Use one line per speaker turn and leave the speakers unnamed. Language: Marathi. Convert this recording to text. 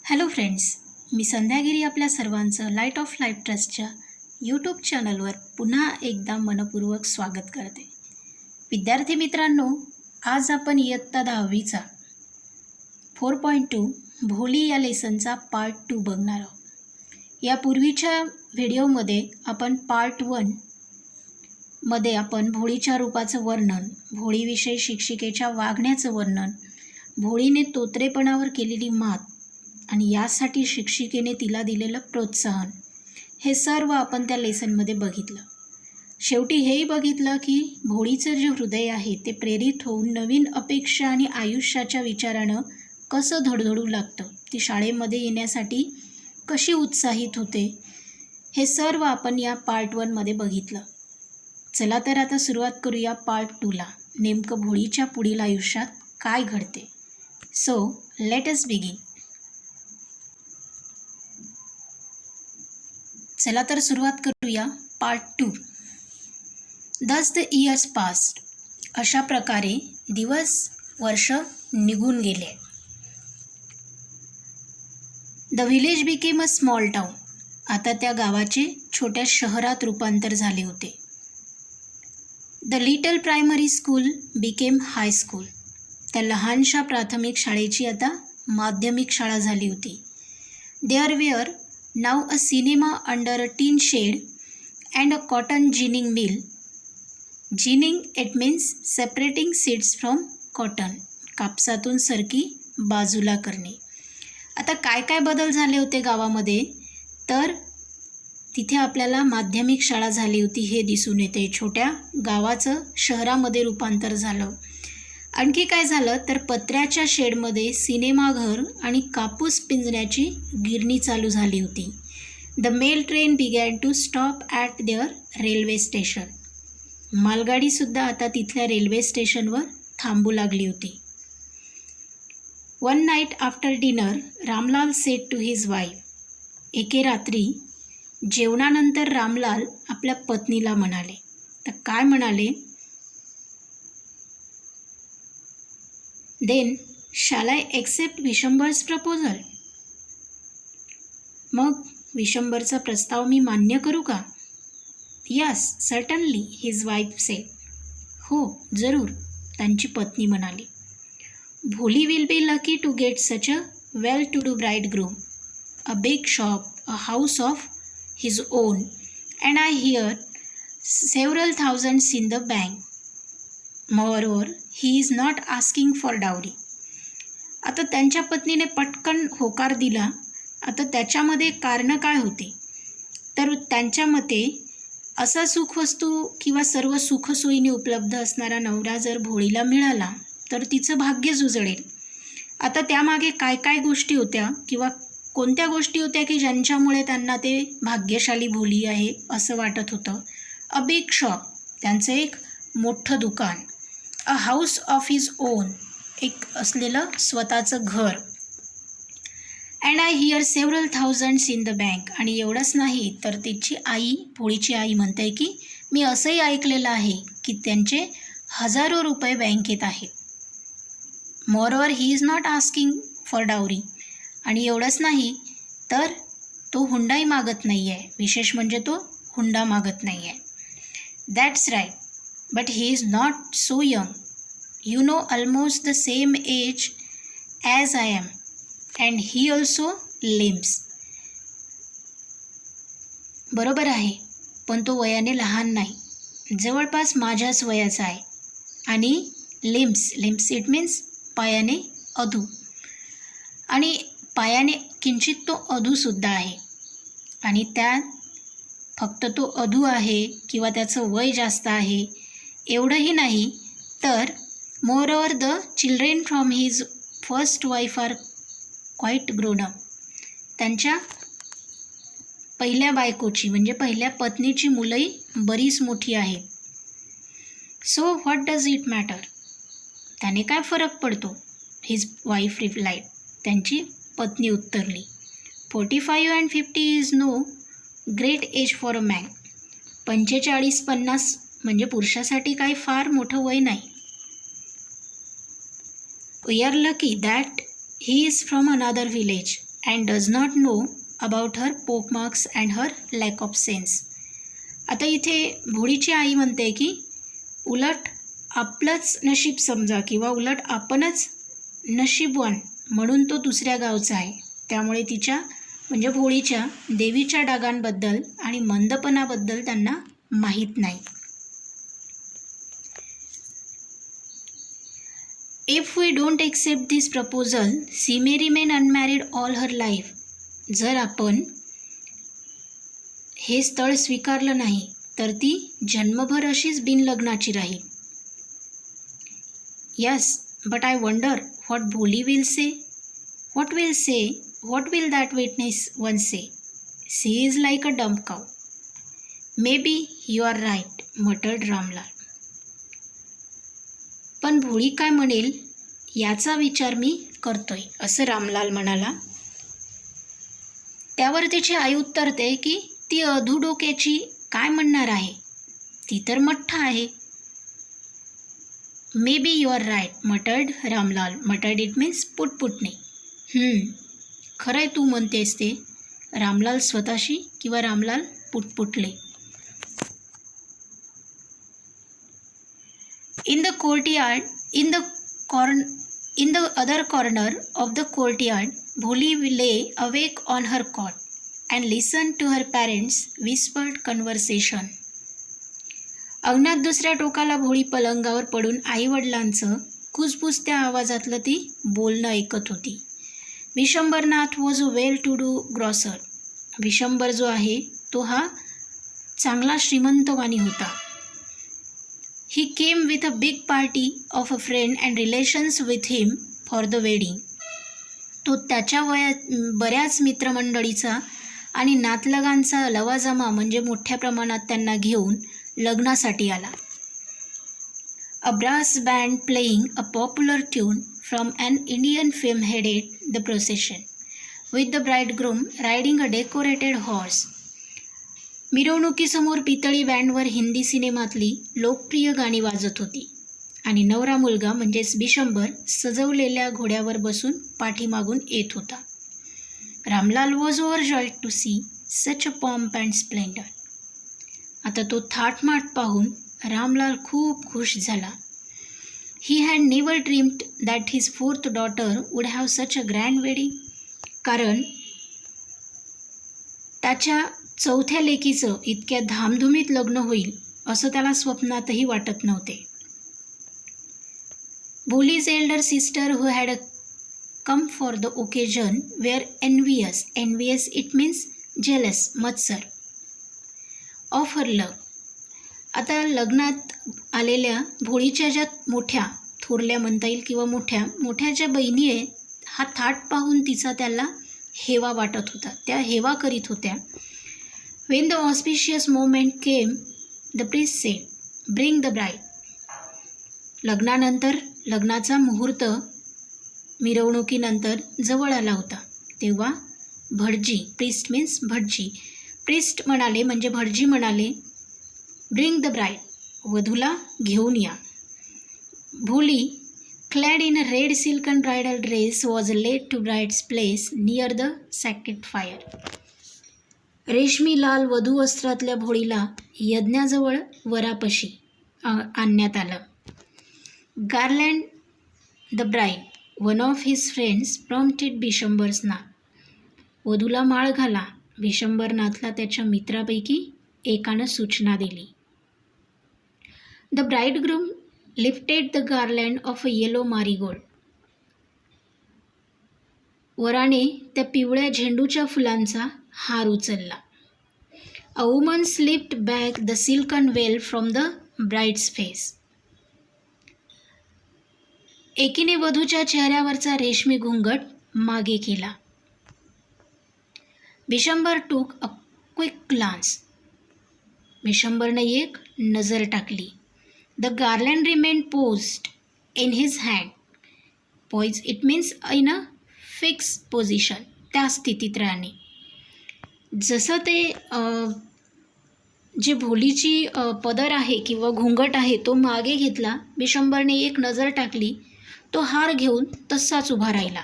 हॅलो फ्रेंड्स, मी संध्यागिरी आपल्या सर्वांचं लाईट ऑफ लाईफ ट्रस्टच्या यूट्यूब चॅनलवर पुन्हा एकदा मनपूर्वक स्वागत करते. विद्यार्थी मित्रांनो, आज आपण इयत्ता 10वीचा 4.2 भोली या लेसनचा पार्ट 2 बघणार आहोत. यापूर्वीच्या व्हिडिओमध्ये आपण पार्ट 1 मध्ये आपण भोळीच्या रूपाचं वर्णन, भोळीविषयी शिक्षिकेच्या वागण्याचं वर्णन, भोळीने तोतरेपणावर केलेली मात आणि यासाठी शिक्षिकेने तिला दिलेलं प्रोत्साहन, हे सर्व आपण त्या लेसनमध्ये बघितलं. शेवटी हेही बघितलं की भोळीचं जे हृदय आहे ते प्रेरित होऊन नवीन अपेक्षा आणि आयुष्याच्या विचारानं कसं धडधडू लागतं, ती शाळेमध्ये येण्यासाठी कशी उत्साहित होते, हे सर्व आपण या पार्ट 1 मध्ये बघितलं. चला तर आता सुरुवात करूया पार्ट 2 ला. नेमकं भोळीच्या पुढील आयुष्यात काय घडते. So let us begin. चला तर सुरुवात करूया पार्ट 2. दस द इयर्स पास्ट. अशा प्रकारे दिवस वर्ष निघून गेले. The village became a small town. आता त्या गावाचे छोट्या शहरात रूपांतर झाले होते. The little primary school became high school. त्या लहानशा प्राथमिक शाळेची आता माध्यमिक शाळा झाली होती. There were now a cinema under a tin shed and a cotton ginning mill. Ginning, it means separating seeds from cotton. कापसातून सरकी बाजूला करणे. आता काय काय बदल झाले होते गावामध्ये, तर तिथे आपल्याला माध्यमिक शाळा झाली होती हे दिसून येते. छोट्या गावाचं शहरामध्ये रूपांतर झालं. आणखी काय झालं तर पत्र्याच्या शेडमध्ये सिनेमाघर आणि कापूस पिंजण्याची गिरणी चालू झाली होती. The mail train began to stop at there railway station. मालगाडीसुद्धा आता तिथल्या रेल्वे स्टेशनवर थांबू लागली होती. One night after dinner Ramlal said to his wife. एके रात्री जेवणानंतर रामलाल आपल्या पत्नीला म्हणाले. तर काय म्हणाले, then shall I accept Vishambar's proposal. मग विशंबरचा प्रस्ताव मी मान्य करू का. Yes certainly his wife said. हो जरूर, त्यांची पत्नी म्हणाली. Bholi will be lucky to get such a well to do bridegroom, a big shop, a house of his own, and I hear several thousands in the bank. Moreover he is not asking for dowry. आता त्यांच्या पत्नीने पटकन होकार दिला. आता त्याच्यामध्ये कारणं काय होती, तर त्यांच्या मते असा सुखवस्तू किंवा सर्व सुखसोयीने उपलब्ध असणारा नवरा जर भोळीला मिळाला तर तिचं भाग्यच उजळेल. आता त्यामागे काय काय गोष्टी होत्या किंवा कोणत्या गोष्टी होत्या की ज्यांच्यामुळे त्यांना ते भाग्यशाली भोली आहे असं वाटत होतं. अ बिग शॉप, त्यांचं एक मोठं दुकान. अ हाऊस ऑफ हिज ओन, एक असलेलं स्वतःचं घर. And I hear several thousands in the bank. आणि एवढंच नाही तर तिची आई, भोळीची आई म्हणते की मी असंही ऐकलेलं आहे की त्यांचे हजारो रुपये बँकेत आहेत. Moreover he is not asking for dowry. आणि एवढंच नाही तर तो हुंडाही मागत नाही आहे. विशेष म्हणजे तो हुंडा मागत नाही आहे. That's right, but he is not so young. You know, almost the same age as I am, and he also limps. बरोबर आहे, पण तो वयाने लहान नाही, जवळपास माझ्याच वयाचा आहे. आणि लिम्स इट मीन्स पायाने अधू. आणि पायाने किंचित तो अधूसुद्धा आहे. आणि त्यात फक्त तो अधू आहे किंवा त्याचं वय जास्त आहे एवढंही नाही, तर moreover the children from his first wife are quite grown up. त्यांच्या पहिल्या बायकोची म्हणजे पहिल्या पत्नीची मुलंही बरीच मोठी आहेत. So what does it matter. त्याने काय फरक पडतो. His wife replied. त्यांची पत्नी उत्तरली. 45 and 50 is no great age for a man. 45-50 म्हणजे पुरुषासाठी काही फार मोठं वय नाही. We are lucky that he is from another village. And does not know about her pock marks and her lack of sense. आता इथे भोळीची आई म्हणते की उलट आपलंच नशीब समजा किंवा उलट आपणच नशीबवान म्हणून तो दुसऱ्या गावचा आहे. त्यामुळे तिच्या म्हणजे भोळीच्या देवीच्या डागांबद्दल आणि मंदपणाबद्दल त्यांना माहीत नाही. If we don't accept this proposal she may remain unmarried all her life. जर आपण हे स्थळ स्वीकारलं नाही तर ती जन्मभर अशीच बिनलग्नाची राहील. Yes but I wonder what Bholi will say. What will that witness one say. She is like a dumb cow. Maybe you are right muttered Ramlal. पण भोळी काय म्हणेल याचा विचार मी करतोय असं रामलाल म्हणाला. त्यावर त्याची आई उत्तरते की ती अधू डोक्याची काय म्हणणार आहे, ती तर मठ्ठ आहे. Maybe you are right muttered Ramlal. Muttered it means पुटपुटणे. खरंय तू म्हणतेस ते. रामलाल स्वतःशी किंवा Ramlal पुटपुटले. In the other corner of the courtyard, Bholi lay awake on her cot and listened to her parents' whispered conversation. अंगणात दुसऱ्या टोकाला भोळी पलंगावर पडून आईवडिलांचं कुजबुजत्या आवाजातलं ती बोलणं ऐकत होती. Vishambarnath was a well to do grocer. Vishambar जो आहे तो हा चांगला श्रीमंतवानी होता. He came with a big party of a friend and relations with him for the wedding. तो त्याच्या बऱ्याच मित्रमंडळीचा आणि नातलगांचा लवाजमा म्हणजे मोठ्या प्रमाणात त्यांना घेऊन लग्नासाठी आला. A brass band playing a popular tune from an Indian film headed the procession, with the bridegroom riding a decorated horse. मिरवणुकीसमोर पितळी बँडवर हिंदी सिनेमातली लोकप्रिय गाणी वाजत होती आणि नवरा मुलगा म्हणजेच बिशंबर सजवलेल्या घोड्यावर बसून पाठीमागून येत होता. Ramlal was overjoyed to see such a pomp and splendour. आता तो थाटमाट पाहून रामलाल खूप खुश झाला. He had never dreamed that his fourth daughter would have such a grand wedding. कारण त्याच्या चौथ्या लेकीचं इतक्या धामधुमीत लग्न होईल असं त्याला स्वप्नातही वाटत नव्हते. Bholi's elder sister who had come for the occasion were envious it means jealous मत्सर ऑफ हर लव. आता लग्नात आलेल्या भोळीच्या ज्या मोठ्या थोरल्या म्हणता येईल किंवा मोठ्या ज्या बहिणी आहेत हा थाट पाहून तिचा त्याला हेवा वाटत होता, त्या हेवा करीत होत्या. When the auspicious moment came, the priest said, "Bring the bride." लग्नानंतर लग्नाचा मुहूर्त मिरवणुकीनंतर जवळ आला होता. तेव्हा भटजी, प्रिस्ट मीन्स भटजी, प्रिस्ट म्हणाले म्हणजे भटजी म्हणाले, ब्रिंग द ब्राईड, वधूला घेऊन या. भोली clad in a red silken bridal dress was led to bride's place near the sacred fire. रेशमी लाल वधू वस्त्रातल्या भोळीला यज्ञाजवळ वरापशी आणण्यात आलं. Garland the bride, one of his friends prompted Bishambarnath. वधूला माळ घाला, बिशंबरनाथला त्याच्या मित्रापैकी एकानं सूचना दिली. The bridegroom lifted the garland of a yellow marigold. वराने त्या पिवळ्या झेंडूच्या फुलांचा हार उचलला. A woman slipped back the silken veil from the bride's face. एकीने वधूच्या चेहऱ्यावरचा रेशमी घुंगट मागे केला. बिशंबर टूक अ क्विक ग्लान्स. बिशंबरने एक नजर टाकली. The garland remained poised in his hand. Poise it means in a fix position, त्या स्थितीत राहणे. जसं ते जे भोलीची पदर आहे किंवा घुंगट आहे तो मागे घेतला. बिशंबरने एक नजर टाकली. तो हार घेऊन तसाच उभा राहिला.